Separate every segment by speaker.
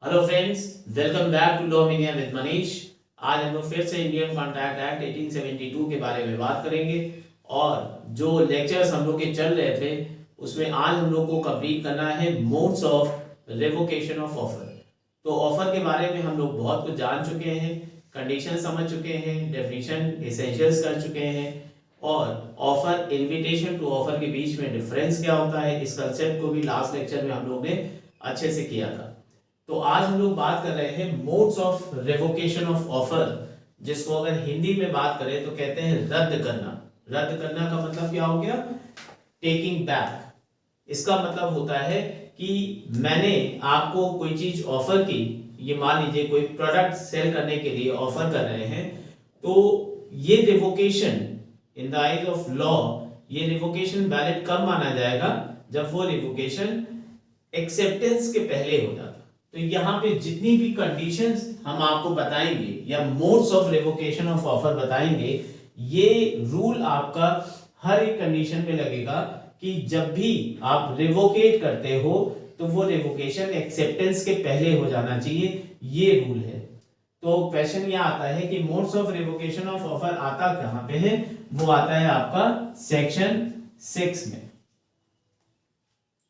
Speaker 1: Hello friends, welcome back to Dominion with Manish. आज हम लोग फिर से इंडियन कॉन्ट्रैक्ट एक्ट 1872 के बारे में बात करेंगे और जो लेक्चर्स हम लोग के चल रहे थे उसमें आज हम लोग को कंप्लीट करना है modes of revocation of offer. तो ऑफर के बारे में हम लोग बहुत कुछ जान चुके हैं, कंडीशन समझ चुके हैं, डेफिनेशन एसेंशियल्स कर चुके हैं और ऑफर इनविटेशन टू ऑफर के बीच में डिफरेंस क्या होता है, इस कंसेप्ट को भी लास्ट लेक्चर में हम लोग ने अच्छे से किया था। तो आज हम लोग बात कर रहे हैं modes of revocation of offer, जिसको अगर हिंदी में बात करें तो कहते हैं रद्द करना। रद्द करना का मतलब क्या हो गया? Taking back. इसका मतलब होता है कि मैंने आपको कोई चीज ऑफर की, ये मान लीजिए कोई प्रोडक्ट सेल करने के लिए ऑफर कर रहे हैं, तो ये revocation in the eyes of law, ये रिवोकेशन वैलिड कब माना जाएगा? जब वो रिवोकेशन एक्सेप्टेंस के पहले हो जाता। तो यहाँ पे जितनी भी कंडीशंस हम आपको बताएंगे या modes of revocation of offer बताएंगे, ये रूल आपका हर एक कंडीशन पे लगेगा कि जब भी आप रिवोकेट करते हो तो वो रिवोकेशन एक्सेप्टेंस के पहले हो जाना चाहिए, ये रूल है। तो क्वेश्चन यह आता है कि modes of revocation of offer आता कहां पे है? वो आता है आपका सेक्शन 6 में।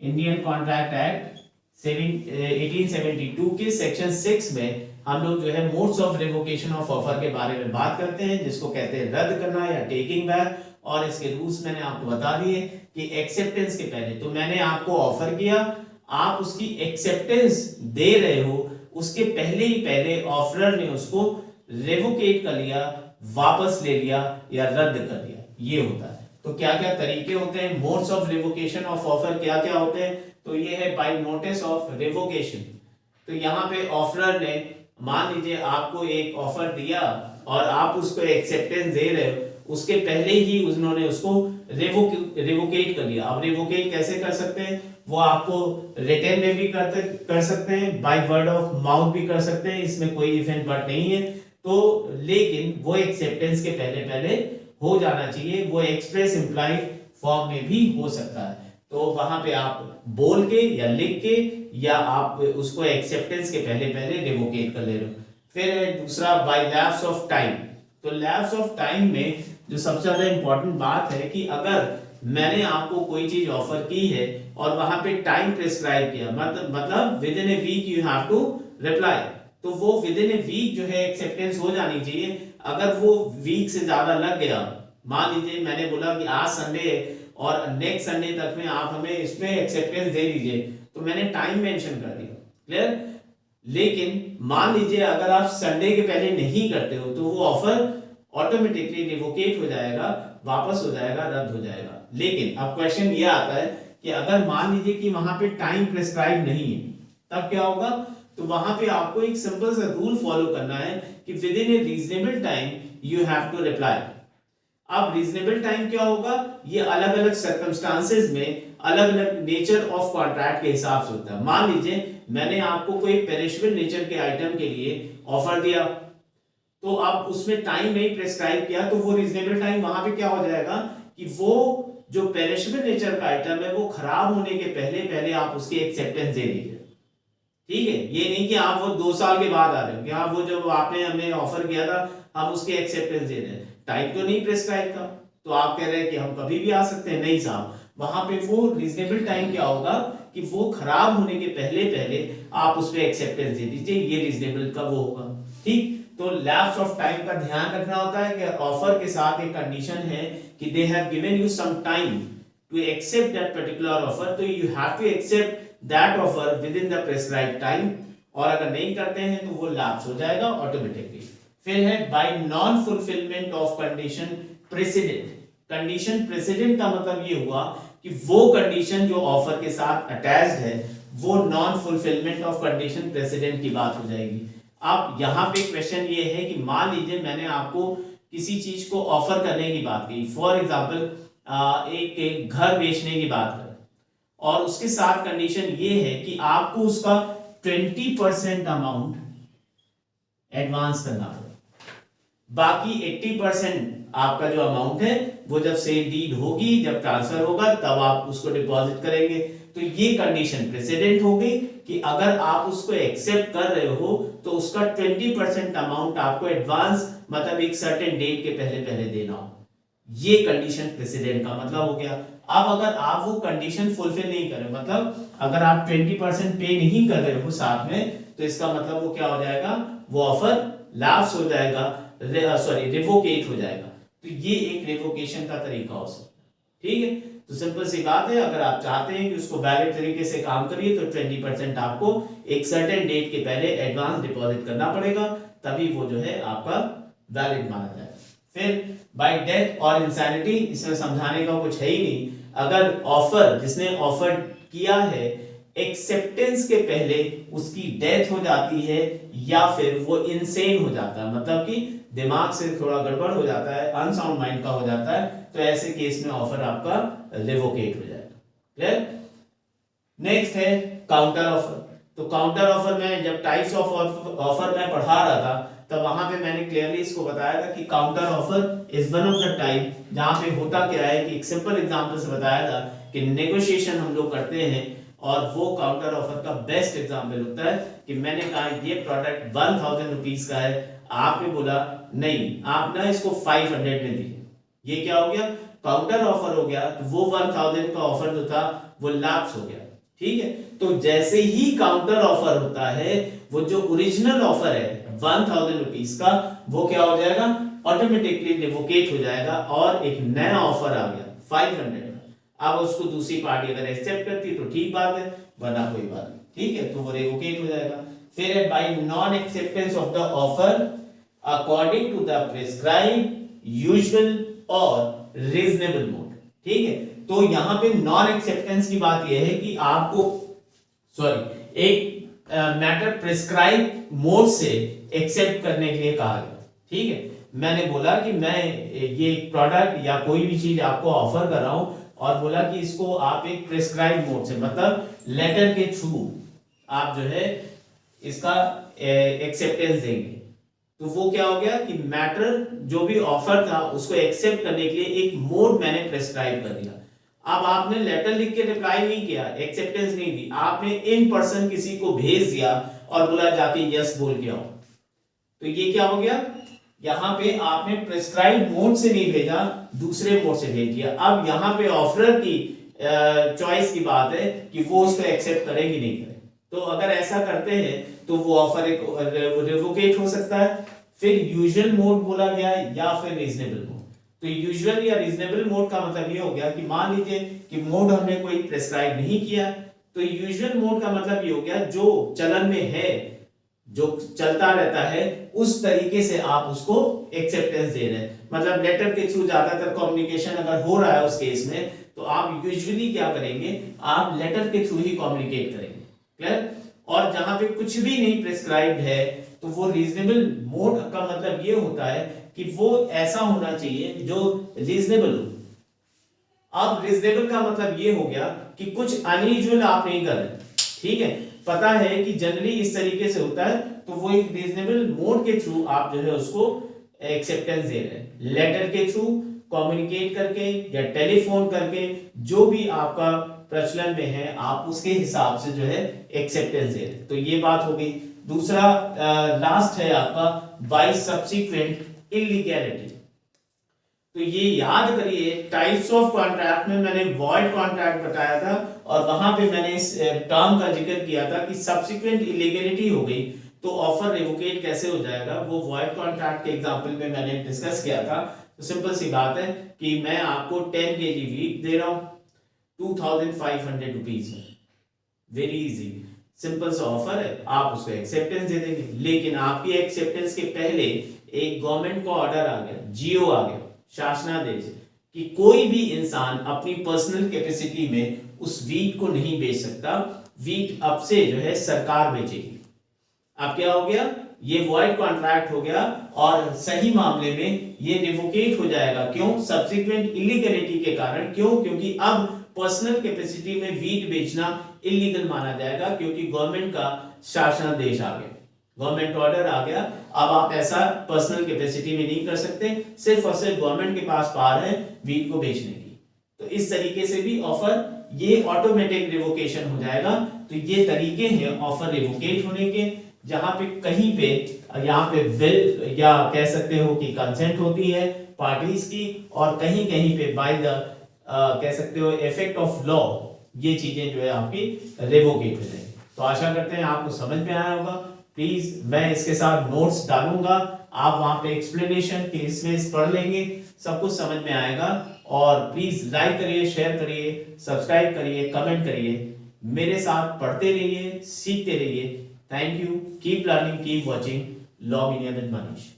Speaker 1: इंडियन कॉन्ट्रैक्ट एक्ट 1872 के सेक्शन 6 में हम लोग जो है modes of revocation of offer के बारे में बात करते हैं, जिसको कहते हैं रद्द करना या टेकिंग बैक। और इसके रूल्स मैंने आपको बता दिए कि एक्सेप्टेंस के पहले, तो मैंने आपको ऑफर किया, आप उसकी एक्सेप्टेंस दे रहे हो, उसके पहले ही पहले ऑफरर ने उसको रेवोकेट कर लिया, वापस ले लिया या रद्द कर दिया, ये होता है। तो क्या क्या तरीके होते हैं modes of revocation of offer, क्या क्या होते हैं? तो ये है बाय नोटिस ऑफ रिवोकेशन। तो यहाँ पे ऑफरर ने, मान लीजिए आपको एक ऑफर दिया और आप उसको एक्सेप्टेंस दे रहे हो, उसके पहले ही उन्होंने उसको रिवोकेट कर लिया। अब रिवोकेट कैसे कर सकते हैं? वो आपको रिटन में भी कर सकते हैं, बाय वर्ड ऑफ माउथ भी कर सकते हैं, इसमें कोई इफ एंड बट नहीं है। तो लेकिन वो एक्सेप्टेंस के पहले पहले हो जाना चाहिए, वो एक्सप्रेस इंप्लाइड फॉर्म में भी हो सकता है। तो वहां पे आप बोल के या लिख के या आप उसको एक्सेप्टेंस के पहले पहले रिवोकेट कर ले रहे हो। फिर है दूसरा बाय लैप्स ऑफ टाइम। तो लैप्स ऑफ टाइम में जो सबसे ज्यादा इंपॉर्टेंट बात है कि अगर मैंने आपको कोई चीज ऑफर की है और वहां पे टाइम प्रिस्क्राइब किया, मतलब within a week you have to reply, तो वो विद इन ए वीक जो है एक्सेप्टेंस हो जानी चाहिए। अगर वो वीक से ज्यादा लग गया, मान लीजिए मैंने बोला कि आज संडे है और नेक्स्ट संडे तक में आप हमें इसमें एक्सेप्टेंस दे दीजिए, तो मैंने टाइम मेंशन कर दिया, क्लियर। लेकिन मान लीजिए अगर आप संडे के पहले नहीं करते हो तो वो ऑफर ऑटोमेटिकली रिवोकेट हो जाएगा, वापस हो जाएगा, रद्द हो जाएगा। लेकिन अब क्वेश्चन ये आता है कि अगर मान लीजिए कि वहां पे टाइम प्रिस्क्राइब नहीं है, तब क्या होगा? तो वहां पे आपको एक सिंपल सा रूल फॉलो करना है कि within a reasonable time you have to reply. अब रीजनेबल टाइम क्या होगा? ये अलग अलग सर्कमस्टांसेस में अलग अलग नेचर ऑफ कॉन्ट्रैक्ट के हिसाब से होता है। मान लीजिए मैंने आपको कोई पेरिशेबल नेचर के आइटम के लिए ऑफर दिया, तो आप उसमें टाइम नहीं प्रिस्क्राइब किया, तो वो रीजनेबल टाइम वहां पे क्या हो जाएगा कि वो जो पेरिशेबल नेचर का आइटम है वो खराब होने के पहले पहले आप उसकी एक्सेप्टेंस दे दीजिए, ठीक है। ये नहीं कि आप वो 2 साल के बाद आ रहे हो कि हाँ वो जो आपने हमें ऑफर किया था हम उसके एक्सेप्टेंस दे रहे हैं, टाइम तो नहीं प्रिस्क्राइब था, तो आप कह रहे हैं कि हम कभी भी आ सकते हैं। नहीं साहब, वहां पे वो रीजनेबल टाइम क्या होगा कि वो खराब होने के पहले पहले आप उस पर एक्सेप्टेंस दे दीजिए, ये रीजनेबल का वो होगा, ठीक। तो लैप्स ऑफ टाइम का ध्यान रखना होता है कि ऑफर के साथ एक कंडीशन है कि they have given you some time to accept that particular offer, तो you have to accept that offer within the prescribed time, और अगर नहीं करते हैं तो वो लैप्स हो जाएगा ऑटोमेटिकली। फिर है by non fulfilment of condition president. Condition president का मतलब ये हुआ कि वो कंडीशन जो ऑफर के साथ अटैच्ड है वो non fulfilment of condition president की बात हो जाएगी। अब यहाँ पे क्वेश्चन ये है कि मान लीजिए मैंने आपको किसी चीज को ऑफर करने की बात की, फॉर एग्जाम्पल एक घर बेचने की बात करें, और उसके साथ कंडीशन ये है कि आपको उसका 20% अमाउंट एडवांस करना पड़ेगा, बाकी 80% आपका जो अमाउंट है वो जब सेल डीड होगी, जब ट्रांसफर होगा, तब आप उसको डिपॉजिट करेंगे। तो ये कंडीशन प्रेसिडेंट हो गई कि अगर आप उसको एक्सेप्ट कर रहे हो तो उसका 20% अमाउंट आपको एडवांस मतलब एक सर्टेन डेट के पहले पहले देना हो। ये कंडीशन प्रेसिडेंट का मतलब हो गया। अब अगर आप वो कंडीशन फुलफिल नहीं कर रहे, मतलब अगर आप 20% पे नहीं कर रहे हो साथ में, तो इसका मतलब वो क्या हो जाएगा, वो ऑफर लैप्स हो जाएगा, रिवोकेट हो जाएगा। तो ये एक रिवोकेशन का तरीका हो सकता है। ठीक है, तो सिंपल सी बात है, अगर आप चाहते हैं कि उसको वैलिड तरीके से काम करिए तो 20% आपको एक सर्टेन डेट के पहले एडवांस डिपॉजिट करना पड़ेगा, तभी वो जो है आपका वैलिड माना जाएगा। फिर बाय डेथ और इंसैनिटी, इसमें समझाने का कुछ है ही नहीं। अगर ऑफर, जिसने ऑफर किया है, एक्सेप्टेंस के पहले उसकी डेथ हो जाती है या फिर वो इनसेन हो जाता है, मतलब कि दिमाग से थोड़ा गड़बड़ हो जाता है, अनसाउंड माइंड का हो जाता है, तो ऐसे केस में ऑफर आपका रिवोकेट हो जाएगा। क्लियर? नेक्स्ट है काउंटर ऑफर। तो काउंटर ऑफर में जब टाइप्स ऑफ ऑफर मैं पढ़ा रहा था, तब वहां पे मैंने क्लियरली इसको बताया था कि counter offer is one of the type जहां पे होता क्या है कि एक सिंपल एग्जांपल से बताया था कि नेगोशिएशन हम लोग करते हैं, और वो काउंटर ऑफर का बेस्ट एग्जांपल होता है कि मैंने कहा ये प्रोडक्ट 1000 रुपीज का है, आपने बोला नहीं, आप ना इसको 500 में दीजिए, ये क्या हो गया, काउंटर ऑफर हो गया। तो वो 1000 का ऑफर जो था वो लैप्स हो गया। ठीक है, तो जैसे ही काउंटर ऑफर होता है, वो जो ओरिजिनल ऑफर है 1000 रुपीज का, वो क्या हो जाएगा, ऑटोमेटिकली रिवोकेट हो जाएगा और एक नया ऑफर आ गया 500 का। अब उसको दूसरी पार्टी अगर एक्सेप्ट करती तो ठीक बात है, वरना कोई बात नहीं। ठीक है, तो वो रिवोकेट हो जाएगा। फिर है by non acceptance of the offer according to the prescribed, usual और रीजनेबल मोड। ठीक है, तो यहां पे नॉन एक्सेप्टेंस की बात यह है कि आपको एक मैटर प्रिस्क्राइब मोड से एक्सेप्ट करने के लिए कहा गया। ठीक है, मैंने बोला कि मैं ये प्रोडक्ट या कोई भी चीज आपको ऑफर कर रहा हूं, और बोला कि इसको आप एक प्रिस्क्राइब मोड से, मतलब लेटर के थ्रू आप जो है इसका एक्सेप्टेंस देंगे। तो वो क्या हो गया कि मैटर जो भी ऑफर था उसको एक्सेप्ट करने के लिए एक मोड मैंने प्रिस्क्राइब कर दिया। अब आपने लेटर लिख के रिप्लाई नहीं किया, एक्सेप्टेंस नहीं दी, आपने इन पर्सन किसी को भेज दिया और बोला जाके यस बोल के आओ, तो ये क्या हो गया, यहां पे आपने प्रिस्क्राइब मोड से नहीं भेजा, दूसरे मोड से भेज दिया। अब यहां पे ऑफरर की चॉइस की बात है कि वो उसको एक्सेप्ट करेंगे नहीं करें। तो अगर ऐसा करते हैं तो वो ऑफर एक रिवोकेट हो सकता है। फिर यूजुअल मोड बोला गया या फिर रीजनेबल मोड। तो यूजुअल या रीजनेबल मोड का मतलब ये हो गया कि मान लीजिए कि मोड हमने कोई प्रेस्क्राइब नहीं किया, तो यूजुअल मोड का मतलब ये हो गया जो चलन में है, जो चलता रहता है, उस तरीके से आप उसको एक्सेप्टेंस दे रहे हैं। मतलब लेटर के थ्रू ज्यादातर कम्युनिकेशन अगर हो रहा है उस केस में, तो आप यूजुअली क्या करेंगे, आप लेटर के थ्रू ही कम्युनिकेट करेंगे। क्लियर? और जहां पे कुछ भी नहीं प्रिस्क्राइब्ड है, तो वो रीजनेबल मोड का मतलब ये होता है कि वो ऐसा होना चाहिए जो रीजनेबल हो। अब रीजनेबल का मतलब ये हो गया कि कुछ अनयूजुअल आप नहीं कर रहे। ठीक है, पता है कि जनरली इस तरीके से होता है, तो वो एक रीजनेबल मोड के थ्रू आप जो है उसको एक्सेप्टेंस दे रहे हैं। लेटर के थ्रू, कम्युनिकेट करके या टेलीफोन करके, जो भी आपका प्रचलन में है, आप उसके हिसाब से जो है एक्सेप्टेंस दे रहे हैं। तो ये बात हो गई। दूसरा लास्ट है आपका बाय सब्सिक्वेंट इलीगैलिटी। तो ये याद करिए, टाइप्स ऑफ कॉन्ट्रैक्ट में मैंने वॉइड कॉन्ट्रैक्ट बताया था, और वहां पे मैंने इस टर्म का जिक्र किया था कि सब्सिक्वेंट इलीगैलिटी हो गई तो ऑफर रिवोकेट कैसे हो जाएगा, वो वॉइड कॉन्ट्रैक्ट के एग्जांपल में मैंने डिस्कस किया था। तो सिंपल सी बात है कि मैं आपको 10 kg वीट दे रहा हूं 2500 रुपीज में, वेरी इजी सिंपल सा ऑफर है, आप उसको एक्सेप्टेंस दे देंगे। लेकिन आपकी एक्सेप्टेंस के पहले एक गवर्नमेंट का ऑर्डर आ गया, जीओ आ गया, शासनादेश, कि कोई भी इंसान अपनी पर्सनल कैपेसिटी में उस वीट को नहीं बेच सकता, वीट अब से जो है सरकार बेचेगी। अब क्या हो गया, ये वॉइड कॉन्ट्रैक्ट हो गया, और सही मामले में ये रिवोकेट हो जाएगा। क्यों? सब्सिक्वेंट इलीगैलिटी के कारण। क्यों? क्योंकि अब पर्सनल कैपेसिटी में वीट बेचना इलीगल माना जाएगा, क्योंकि गवर्नमेंट का शासनादेश आ गया। गवर्नमेंट ऑर्डर आ गया, अब आप ऐसा पर्सनल कैपेसिटी में नहीं कर सकते, सिर्फ और सिर्फ गवर्नमेंट के पास पावर है व्हीट को बेचने की। तो इस तरीके से भी ऑफर ये ऑटोमेटिक रिवोकेशन हो जाएगा। तो ये तरीके हैं ऑफर रिवोकेट होने के, जहां पे कहीं पे यहाँ पे विल या कह सकते हो कि कंसेंट होती है पार्टीज की, और कहीं कहीं पे बाय द कह सकते हो इफेक्ट ऑफ लॉ ये चीजें जो है आपकी रिवोकेट हो जाएंगी। तो आशा करते हैं आपको समझ में आया होगा। प्लीज मैं इसके साथ नोट्स डालूंगा, आप वहां पे एक्सप्लेनेशन केस वेस पढ़ लेंगे, सब कुछ समझ में आएगा। और प्लीज लाइक करिए, शेयर करिए, सब्सक्राइब करिए, कमेंट करिए, मेरे साथ पढ़ते रहिए, सीखते रहिए। Thank you, keep learning, keep watching law media with Manish.